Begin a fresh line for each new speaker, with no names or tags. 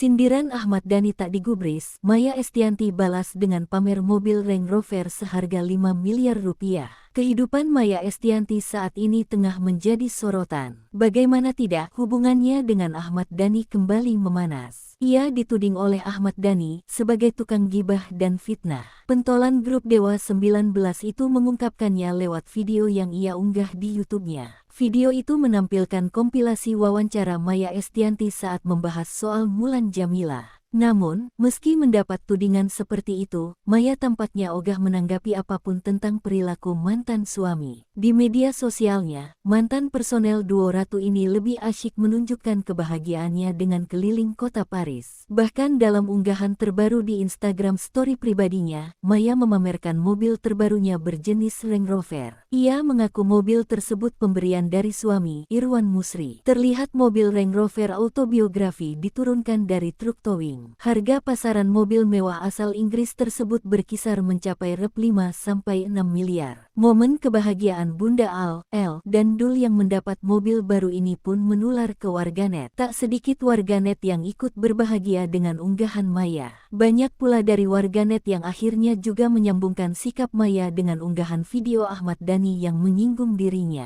Sindiran Ahmad Dhani tak digubris, Maya Estianty balas dengan pamer mobil Range Rover seharga 5 miliar rupiah. Kehidupan Maya Estianty saat ini tengah menjadi sorotan. Bagaimana tidak, hubungannya dengan Ahmad Dhani kembali memanas. Ia dituding oleh Ahmad Dhani sebagai tukang gibah dan fitnah. Pentolan grup Dewa 19 itu mengungkapkannya lewat video yang ia unggah di YouTube-nya. Video itu menampilkan kompilasi wawancara Maya Estianty saat membahas soal Mulan Jameela. Namun, meski mendapat tudingan seperti itu, Maya tampaknya ogah menanggapi apapun tentang perilaku mantan suami. Di media sosialnya, mantan personel duo Ratu ini lebih asyik menunjukkan kebahagiaannya dengan keliling kota Paris. Bahkan dalam unggahan terbaru di Instagram story pribadinya, Maya memamerkan mobil terbarunya berjenis Range Rover. Ia mengaku mobil tersebut pemberian dari suami, Irwan Musri. Terlihat mobil Range Rover autobiografi diturunkan dari truk towing. Harga pasaran mobil mewah asal Inggris tersebut berkisar mencapai rp 5–6 miliar. Momen kebahagiaan Bunda Al dan Dul yang mendapat mobil baru ini pun menular ke warganet. Tak sedikit warganet yang ikut berbahagia dengan unggahan Maya. Banyak pula dari warganet yang akhirnya juga menyambungkan sikap Maya dengan unggahan video Ahmad Dhani yang menyinggung dirinya.